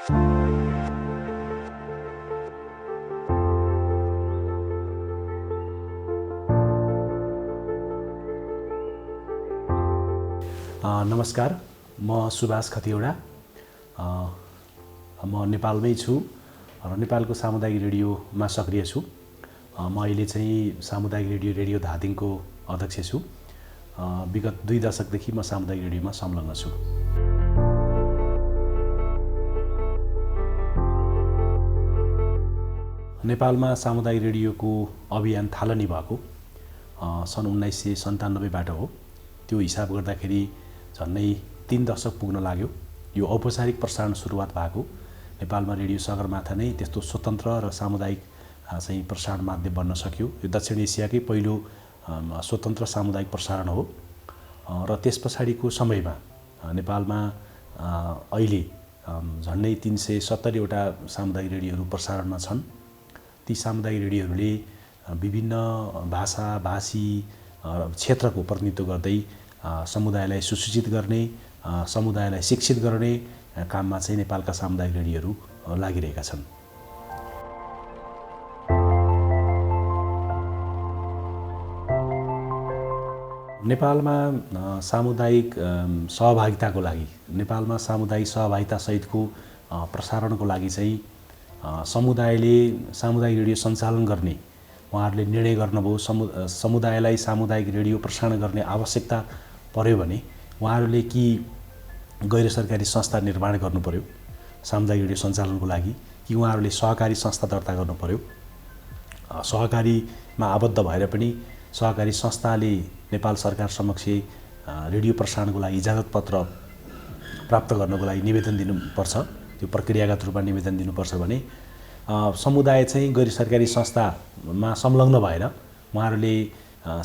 नमस्कार, म सुभाष खतिवडा। म नेपालमै छु र नेपालको सामुदायिक रेडियोमा सक्रिय छु। म अहिले चाहिँ सामुदायिक रेडियो धादिङको अध्यक्ष छु। विगत 2 दशकदेखि म सामुदायिक रेडियोमा संलग्न छु। नेपालमा सामुदायिक रेडियोको अभियान थालनी भएको सन् 1997बाट हो। त्यो हिसाब गर्दाखेरि झन्डै 3 दशक पुग्न लाग्यो। यो औपचारिक प्रसारण सुरुवात भएको नेपालमा रेडियो सगरमाथा नै त्यस्तो स्वतन्त्र र सामुदायिक चाहिँ प्रसारण माध्यम बन्न सक्यो। यो दक्षिण एसियाकै पहिलो स्वतन्त्र सामुदायिक प्रसारण हो र त्यस पछाडिको समयमा नेपालमा अहिले झन्डै 370 वटा सामुदायिक रेडियोहरू प्रसारणमा छन्। ती सामुदायिक रेडियोहरूले विभिन्न भाषा भाषी क्षेत्रको प्रतिनिधित्व गर्दै समुदायलाई सुसूचित गर्ने, समुदायलाई शिक्षित गर्ने काममा चाहिँ नेपालका सामुदायिक रेडियोहरू लागिरहेका छन्। नेपालमा सामुदायिक सहभागिताको लागि, नेपालमा सामुदायिक सहभागिता सहितको प्रसारणको लागि चाहिँ समुदायले सामुदायिक रेडियो सञ्चालन गर्ने उहाँहरूले निर्णय गर्नुभयो। समुदायलाई सामुदायिक रेडियो प्रसारण गर्ने आवश्यकता पर्यो भने उहाँहरूले कि गैर सरकारी संस्था निर्माण गर्नु पर्यो सामुदायिक रेडियो सञ्चालनको लागि, कि उहाँहरूले सहकारी संस्था दर्ता गर्नु पर्यो। सहकारीमा आबद्ध भएर पनि सहकारी संस्थाले नेपाल सरकार समक्ष रेडियो प्रसारणको लागि इजाजत पत्र प्राप्त गर्नको लागि निवेदन दिनुपर्छ। त्यो प्रक्रियागत रूपमा निवेदन दिनुपर्छ भने समुदाय चाहिँ गैर सरकारी संस्थामा संलग्न भएर उहाँहरूले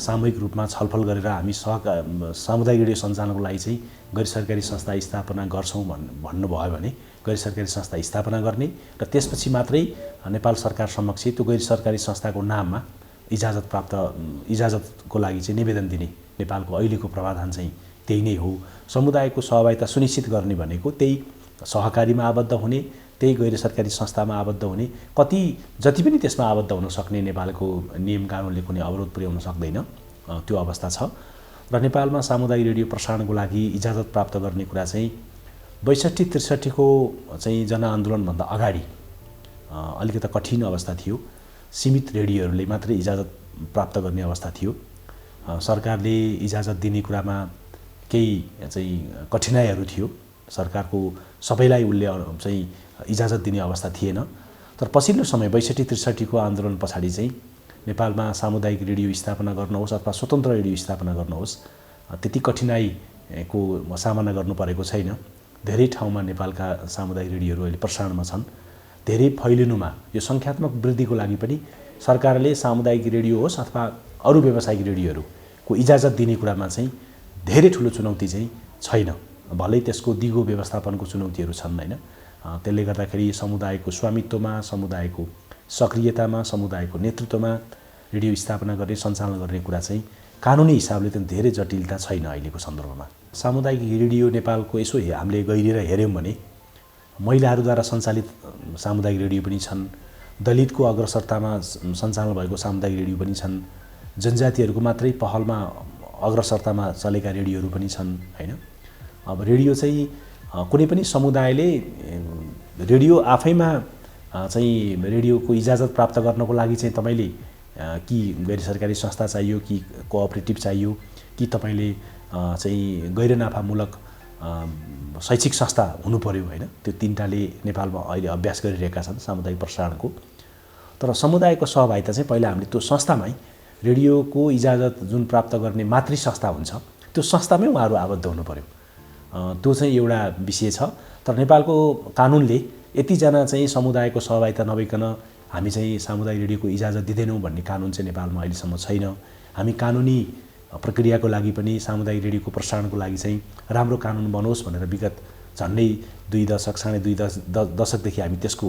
सामूहिक रूपमा छलफल गरेर हामी सामुदायिक रेडियो सञ्चालनको लागि चाहिँ गैर सरकारी संस्था स्थापना गर्छौँ भन्नुभयो भने गैर सरकारी संस्था स्थापना गर्ने र त्यसपछि मात्रै नेपाल सरकार समक्ष त्यो गैर सरकारी संस्थाको नाममा इजाजतको लागि चाहिँ निवेदन दिने नेपालको अहिलेको प्रावधान चाहिँ त्यही नै हो। समुदायको सहभागिता सुनिश्चित गर्ने भनेको त्यही सहकारीमा आबद्ध हुने, त्यही गैर सरकारी संस्थामा आबद्ध हुने, जति पनि त्यसमा आबद्ध हुन सक्ने नेपालको नियम कानुनले कुनै अवरोध पुर्याउन सक्दैन, त्यो अवस्था छ। र नेपालमा सामुदायिक रेडियो प्रसारणको लागि इजाजत प्राप्त गर्ने कुरा चाहिँ 62-63 को चाहिँ जनआन्दोलनभन्दा अगाडि अलिकति कठिन अवस्था थियो। सीमित रेडियोहरूले मात्रै इजाजत प्राप्त गर्ने अवस्था थियो। सरकारले इजाजत दिने कुरामा केही चाहिँ कठिनाइहरू थियो। सरकारको सबैलाई उसले चाहिँ इजाजत दिने अवस्था थिएन। तर पछिल्लो समय 62-63 को आन्दोलन पछाडि चाहिँ नेपालमा सामुदायिक रेडियो स्थापना गर्नुहोस् अथवा स्वतन्त्र रेडियो स्थापना गर्नुहोस् त्यति कठिनाइको सामना गर्नु परेको छैन। धेरै ठाउँमा नेपालका सामुदायिक रेडियोहरू अहिले प्रसारणमा छन्। धेरै फैलिनुमा यो सङ्ख्यात्मक वृद्धिको लागि पनि सरकारले सामुदायिक रेडियो होस् अथवा अरू व्यावसायिक रेडियोहरूको इजाजत दिने कुरामा चाहिँ धेरै ठुलो चुनौती चाहिँ छैन। भलै त्यसको दिगो व्यवस्थापनको चुनौतीहरू छन् हैन। त्यसले गर्दाखेरि समुदायको स्वामित्वमा, समुदायको सक्रियतामा, समुदायको नेतृत्वमा रेडियो स्थापना गर्ने, सञ्चालन गर्ने कुरा चाहिँ कानुनी हिसाबले त धेरै जटिलता छैन अहिलेको सन्दर्भमा। सामुदायिक रेडियो नेपालको यसो हामीले गहिरेर हेऱ्यौँ भने महिलाहरूद्वारा सञ्चालित सामुदायिक रेडियो पनि छन्, दलितको अग्रसरतामा सञ्चालन भएको सामुदायिक रेडियो पनि छन्, जनजातिहरूको मात्रै पहलमा अग्रसरतामा चलेका रेडियोहरू पनि छन् हैन। अब रेडियो चाहिँ कुनै पनि समुदायले रेडियो आफैमा चाहिँ रेडियोको इजाजत प्राप्त गर्नको लागि चाहिँ तपाईले कि गैर सरकारी संस्था चाहियो, कि कोअपरेटिभ चाहियो, कि तपाईले चाहिँ गैर नाफामूलक शैक्षिक संस्था हुनु पर्यो हैन। त्यो तीनटाले नेपालमा अहिले अभ्यास गरिरहेका छन् सामुदायिक प्रसारणको। तर समुदायको सहभागिता चाहिँ पहिला हामीले त्यो संस्थामै रेडियोको इजाजत जुन प्राप्त गर्ने मातृ संस्था हुन्छ त्यो संस्थामै उहाँहरू आबद्ध हुनु पर्यो। त्यो चाहिँ एउटा विषय छ। तर नेपालको कानुनले यतिजना चाहिँ समुदायको सहभागिता नभइकन हामी चाहिँ सामुदायिक रेडियोको इजाजत दिँदैनौँ भन्ने कानुन चाहिँ नेपालमा अहिलेसम्म छैन। हामी कानुनी प्रक्रियाको लागि पनि सामुदायिक रेडियोको प्रसारणको लागि चाहिँ राम्रो कानुन बनोस् भनेर विगत झन्डै 2 दशक, 2.5 दशकदेखि हामी त्यसको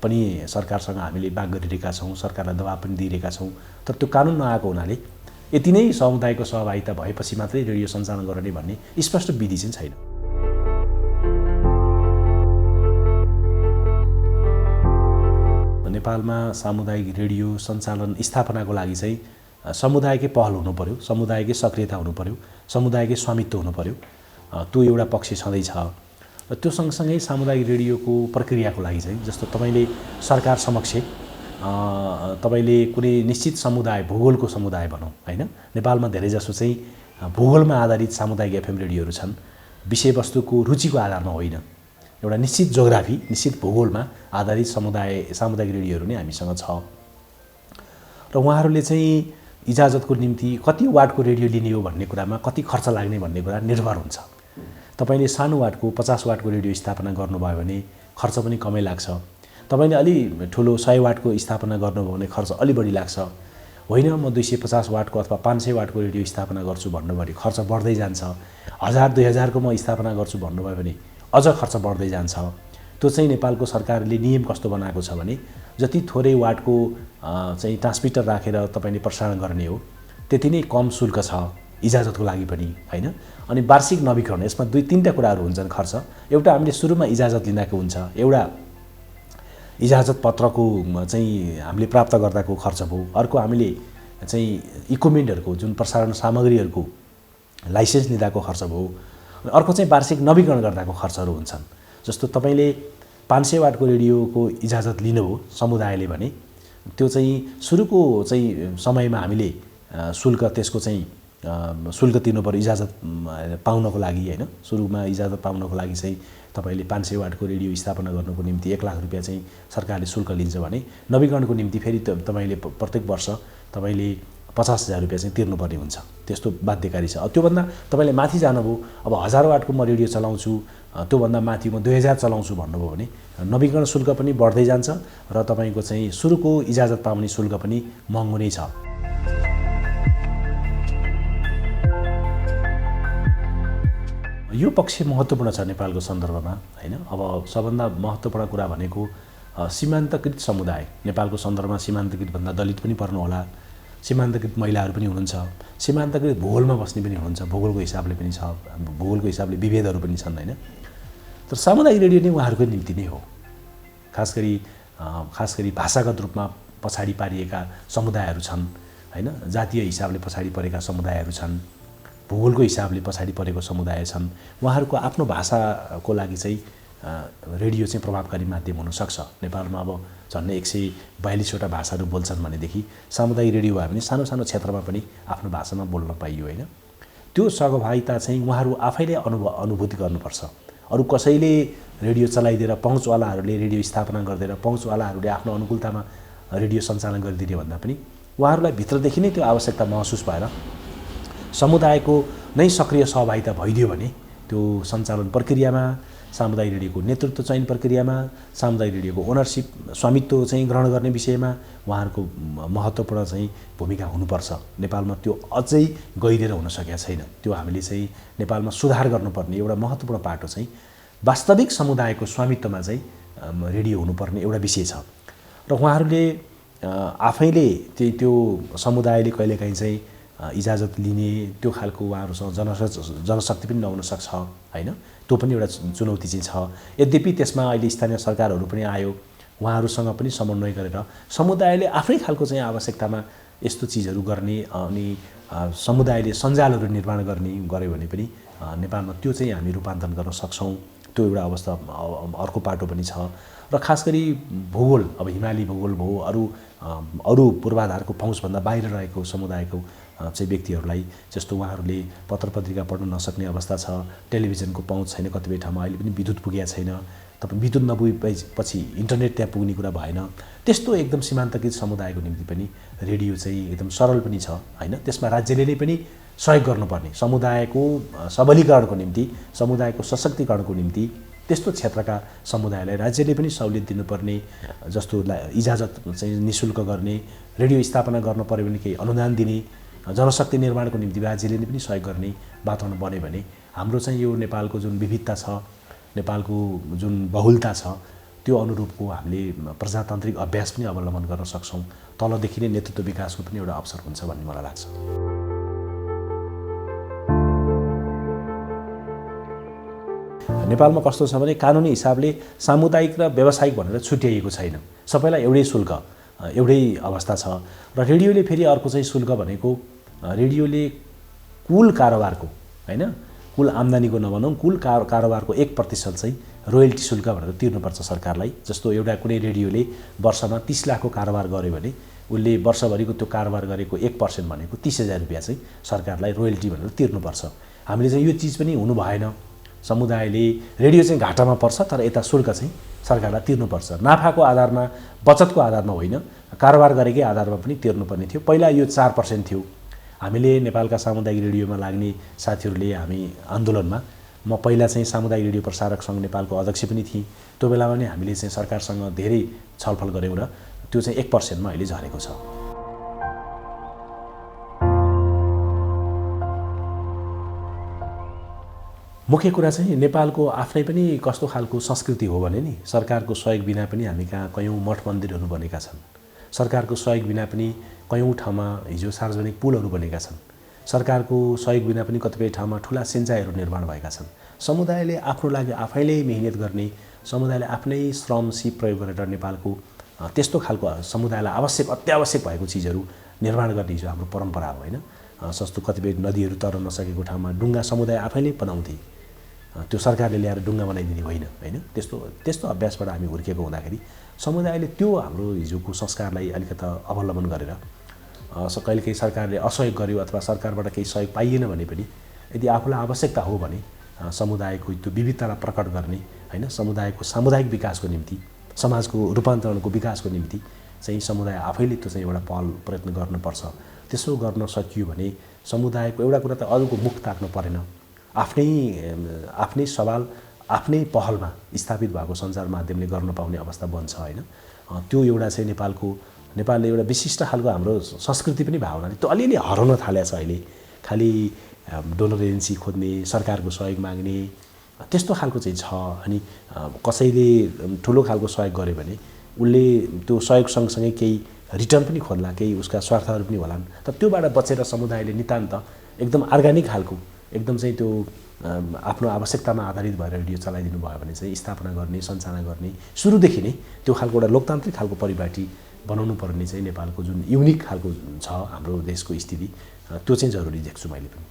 पनि सरकारसँग हामीले माग गरिरहेका छौँ, सरकारलाई दबाब पनि दिइरहेका छौँ। तर त्यो कानुन नआएको हुनाले यति नै समुदायको सहभागिता भएपछि मात्रै रेडियो सञ्चालन गर्ने भन्ने स्पष्ट विधि चाहिँ छैन। नेपालमा सामुदायिक रेडियो सञ्चालन स्थापनाको लागि चाहिँ समुदायकै पहल हुनु पर्यो, समुदायकै सक्रियता हुनु पर्यो, समुदायकै स्वामित्व हुनु पर्यो। त्यो एउटा पक्ष छँदैछ। र त्यो सँगसँगै सामुदायिक रेडियोको प्रक्रियाको लागि चाहिँ जस्तो तपाईँले सरकार समक्ष तपाईँले कुनै निश्चित समुदाय, भूगोलको समुदाय भनौँ हैन, नेपालमा धेरैजसो चाहिँ भूगोलमा आधारित सामुदायिक एफएम रेडियोहरू छन्, विषयवस्तुको रुचिको आधारमा होइन। एउटा निश्चित जोग्राफी, निश्चित भूगोलमा आधारित सामुदायिक रेडियोहरू नै हामीसँग छ। र उहाँहरूले चाहिँ इजाजतको निम्ति कति वाटको रेडियो लिने हो भन्ने कुरामा कति खर्च लाग्ने भन्ने कुरा निर्भर हुन्छ। तपाईँले सानो वाटको 50 वाटको रेडियो स्थापना गर्नुभयो भने खर्च पनि कमै लाग्छ। तपाईँले अलि ठुलो 100 वाटको स्थापना गर्नुभयो भने खर्च अलि बढी लाग्छ। होइन म 250 वाटको अथवा 500 वाटको रेडियो स्थापना गर्छु भन्नुभयो भने खर्च बढ्दै जान्छ। 1000-2000 को म स्थापना गर्छु भन्नुभयो भने अझ खर्च बढ्दै जान्छ। त्यो चाहिँ नेपालको सरकारले नियम कस्तो बनाएको छ भने जति थोरै वाटको चाहिँ ट्रान्समिटर राखेर तपाईँले प्रसारण गर्ने हो त्यति नै कम शुल्क छ इजाजतको लागि पनि हैन। अनि वार्षिक नवीकरण, यसमा 2-3टा कुराहरू हुन्छन् खर्च। एउटा हामीले सुरुमा इजाजत लिँदाको हुन्छ, एउटा इजाजत पत्रको चाहिँ हामीले प्राप्त गर्दाको खर्च भयो, अर्को हामीले चाहिँ इक्विपमेन्टहरूको जुन प्रसारण सामग्रीहरूको लाइसेन्स लिँदाको खर्च भयो, अर्को चाहिँ वार्षिक नवीकरण गर्दाको खर्चहरू हुन्छन्। जस्तो तपाईँले 500 वाटको रेडियोको इजाजत लिनुभयो समुदायले भने त्यो चाहिँ सुरुको चाहिँ समयमा हामीले शुल्क त्यसको चाहिँ शुल्क तिर्नु पर्यो इजाजत पाउनको लागि हैन। सुरुमा इजाजत पाउनको लागि चाहिँ तपाईँले 500 वाटको रेडियो स्थापना गर्नुको निम्ति 1 लाख रुपैयाँ चाहिँ सरकारले शुल्क लिन्छ भने नवीकरणको निम्ति फेरि तपाईँले प्रत्येक वर्ष तपाईँले 50,000 रुपैयाँ चाहिँ तिर्नुपर्ने हुन्छ। त्यस्तो बाध्यकारी छ। त्योभन्दा तपाईँले माथि जानुभयो, अब 1000 वाटको म रेडियो चलाउँछु, त्योभन्दा माथि म 2000 चलाउँछु भन्नुभयो भने नवीकरण शुल्क पनि बढ्दै जान्छ र तपाईँको चाहिँ सुरुको इजाजत पाउने शुल्क पनि महँगो नै छ। यो पक्ष महत्त्वपूर्ण छ नेपालको सन्दर्भमा हैन। अब सबभन्दा महत्त्वपूर्ण कुरा भनेको सीमान्तकृत समुदाय, नेपालको सन्दर्भमा सीमान्तकृत भन्दा दलित पनि पर्नु होला, सीमान्तकृत महिलाहरू पनि हुनुहुन्छ, सीमान्तकृत भूगोलमा बस्ने पनि हुनुहुन्छ, भूगोलको हिसाबले पनि छ, भूगोलको हिसाबले विभेदहरू पनि छन् हैन। तर सामुदायिक रेडियो नै उहाँहरूको निम्ति नै हो। खास गरी भाषागत रूपमा पछाडि पारिएका समुदायहरू छन् हैन, जातीय हिसाबले पछाडि परेका समुदायहरू छन्, भूगोलको हिसाबले पछाडि परेको समुदाय छन्। उहाँहरूको आफ्नो भाषाको लागि चाहिँ रेडियो चाहिँ प्रभावकारी माध्यम हुनसक्छ। नेपालमा अब झन्डै 142वटा भाषाहरू बोल्छन् भनेदेखि सामुदायिक रेडियो भयो भने सानो सानो क्षेत्रमा पनि आफ्नो भाषामा बोल्न पाइयो होइन। त्यो सहभागिता चाहिँ उहाँहरू आफैले अनुभूति गर्नुपर्छ। अरू कसैले रेडियो चलाइदिएर पहुँचवालाहरूले रेडियो स्थापना गरिदिएर पहुँचवालाहरूले आफ्नो अनुकूलतामा रेडियो सञ्चालन गरिदिने भन्दा पनि उहाँहरूलाई भित्रदेखि नै त्यो आवश्यकता महसुस भएर समुदायको नै सक्रिय सहभागिता भइदियो भने त्यो सञ्चालन प्रक्रियामा, सामुदायिक रेडियोको नेतृत्व चयन प्रक्रियामा, सामुदायिक रेडियोको ओनरसिप स्वामित्व चाहिँ ग्रहण गर्ने विषयमा उहाँहरूको महत्त्वपूर्ण चाहिँ भूमिका हुनुपर्छ। नेपालमा त्यो अझै गहिरेर हुन सकेको छैन। त्यो हामीले चाहिँ नेपालमा सुधार गर्नुपर्ने एउटा महत्त्वपूर्ण पाटो चाहिँ वास्तविक समुदायको स्वामित्वमा चाहिँ रेडियो हुनुपर्ने एउटा विषय छ। र उहाँहरूले आफैले त्यो समुदायले कहिलेकाहीँ चाहिँ इजाजत लिने त्यो खालको उहाँहरूसँग जनशक्ति पनि नहुन सक्छ हैन। त्यो पनि एउटा चुनौती चाहिँ छ। यद्यपि त्यसमा अहिले स्थानीय सरकारहरू पनि आयो, उहाँहरूसँग पनि समन्वय गरेर समुदायले आफ्नै खालको चाहिँ आवश्यकतामा यस्तो चिजहरू गर्ने अनि समुदायले सञ्जालहरू निर्माण गर्यो भने पनि नेपालमा त्यो चाहिँ हामी रूपान्तरण गर्न सक्छौँ। त्यो एउटा अवस्था अर्को पाटो पनि छ। र खास गरी भूगोल, अब हिमाली भूगोल भयो, अरू पूर्वाधारको पहुँचभन्दा बाहिर रहेको समुदायको चाहिँ व्यक्तिहरूलाई जस्तो उहाँहरूले पत्र पत्रिका पढ्न नसक्ने अवस्था छ, टेलिभिजनको पहुँच छैन, कतिपय ठाउँमा अहिले पनि विद्युत पुगेको छैन, तपाईँ विद्युत नपुगेपछि इन्टरनेट त्यहाँ पुग्ने कुरा भएन। त्यस्तो एकदम सीमान्तकृत समुदायको निम्ति पनि रेडियो चाहिँ एकदम सरल पनि छ हैन। त्यसमा राज्यले नै पनि सहयोग गर्नुपर्ने, समुदायको सबलीकरणको निम्ति, समुदायको सशक्तिकरणको निम्ति त्यस्तो क्षेत्रका समुदायलाई राज्यले पनि सहुलियत दिनुपर्ने, जस्तो इजाजत चाहिँ निःशुल्क गर्ने, रेडियो स्थापना गर्न पर्यो भने केही अनुदान दिने, जनशक्ति निर्माणको निम्ति राज्यले नै पनि सहयोग गर्ने वातावरण बन्यो भने हाम्रो चाहिँ यो नेपालको जुन विविधता छ, नेपालको जुन बहुलता छ, त्यो अनुरूपको हामीले प्रजातान्त्रिक अभ्यास पनि अवलम्बन गर्न सक्छौँ। तलदेखि नै नेतृत्व विकासको पनि एउटा अवसर हुन्छ भन्ने मलाई लाग्छ। नेपालमा कस्तो छ भने कानुनी हिसाबले सामुदायिक र व्यावसायिक भनेर छुट्याइएको छैन। सबैलाई एउटै शुल्क एउटै अवस्था छ। र रेडियोले फेरि अर्को चाहिँ शुल्क भनेको रेडियोले कुल कारोबारको हैन कुल आम्दानीको नभनौँ कुल कारोबारको 1% चाहिँ रोयल्टी शुल्क भनेर तिर्नुपर्छ सरकारलाई। जस्तो एउटा कुनै रेडियोले वर्षमा 30 लाखको कारोबार गर्यो भने उसले वर्षभरिको त्यो कारोबार गरेको 1% भनेको 30,000 रुपैयाँ चाहिँ सरकारलाई रोयल्टी भनेर तिर्नुपर्छ। हामीले चाहिँ यो चिज पनि हुनु भएन। समुदायले रेडियो चाहिँ घाटामा पर्छ तर यता शुल्क चाहिँ सरकारलाई तिर्नुपर्छ। नाफाको आधारमा बचतको आधारमा होइन कारोबार गरेकै आधारमा पनि तिर्नुपर्ने थियो। पहिला यो 4% थियो। हामीले नेपालका सामुदायिक रेडियोमा लाग्ने साथीहरूले हामी आन्दोलनमा म पहिला चाहिँ सामुदायिक रेडियो प्रसारक सङ्घ नेपालको अध्यक्ष पनि थिएँ। त्यो बेलामा नै हामीले चाहिँ सरकारसँग धेरै छलफल गऱ्यौँ र त्यो चाहिँ 1% मा अहिले झरेको छ। मुख्य कुरा चाहिँ नेपालको आफ्नै पनि कस्तो खालको संस्कृति हो भने नि सरकारको सहयोग बिना पनि हामी कहाँ कयौँ मठ मन्दिरहरू बनेका छन्। सरकारको सहयोग बिना पनि कयौँ ठाउँमा हिजो सार्वजनिक पुलहरू बनेका छन्। सरकारको सहयोग बिना पनि कतिपय ठाउँमा ठुला सिँचाइहरू निर्माण भएका छन्। समुदायले आफ्नो लागि आफैले मेहनत गर्ने, समुदायले आफ्नै श्रम सिप प्रयोग गरेर नेपालको त्यस्तो खालको समुदायलाई आवश्यक अत्यावश्यक भएको चिजहरू निर्माण गर्ने हिजो हाम्रो परम्परा हो होइन। जस्तो कतिपय नदीहरू तर्न नसकेको ठाउँमा डुङ्गा समुदाय आफैले बनाउँथे। त्यो सरकारले ल्याएर डुङ्गा बनाइदिने होइन होइन। त्यस्तो अभ्यासबाट हामी हुर्केको हुँदाखेरि समुदायले त्यो हाम्रो हिजोको संस्कारलाई अलिकता अवलम्बन गरेर कहिलेकाहीँ सरकारले असहयोग गर्यो अथवा सरकारबाट केही सहयोग पाइएन भने पनि यदि आफूलाई आवश्यकता हो भने समुदायको त्यो विविधतालाई प्रकट गर्ने होइन समुदायको सामुदायिक विकासको निम्ति समाजको रूपान्तरणको विकासको निम्ति चाहिँ समुदाय आफैले त्यो चाहिँ एउटा पहल प्रयत्न गर्नुपर्छ। त्यसो गर्न सकियो भने समुदायको एउटा कुरा त अरूको मुख ताक्नु परेन। आफ्नै सवाल आफ्नै पहलमा स्थापित भएको सञ्चार माध्यमले गर्न पाउने अवस्था बन्छ होइन। त्यो एउटा चाहिँ नेपालले एउटा विशिष्ट खालको हाम्रो संस्कृति पनि भयो भने त्यो अलिअलि हराउन थालेको छ अहिले। खालि डोनर एजेन्सी खोज्ने, सरकारको सहयोग माग्ने त्यस्तो खालको चाहिँ छ। अनि कसैले ठुलो खालको सहयोग गर्यो भने उसले त्यो सहयोग सँगसँगै केही रिटर्न पनि खोज्ला, केही उसका स्वार्थहरू पनि होलान्। तर त्योबाट बचेर समुदायले नितान्त एकदम अर्ग्यानिक खालको एकदम चाहिँ त्यो आफ्नो आवश्यकतामा आधारित भएर रेडियो चलाइदिनु भयो भने चाहिँ स्थापना गर्ने, सञ्चालन गर्ने सुरुदेखि नै त्यो खालको एउटा लोकतान्त्रिक खालको परिपाटी बनाउनु पर्ने चाहिँ नेपालको जुन युनिक खालको छ हाम्रो देशको स्थिति त्यो चाहिँ जरुरी देख्छु मैले पनि।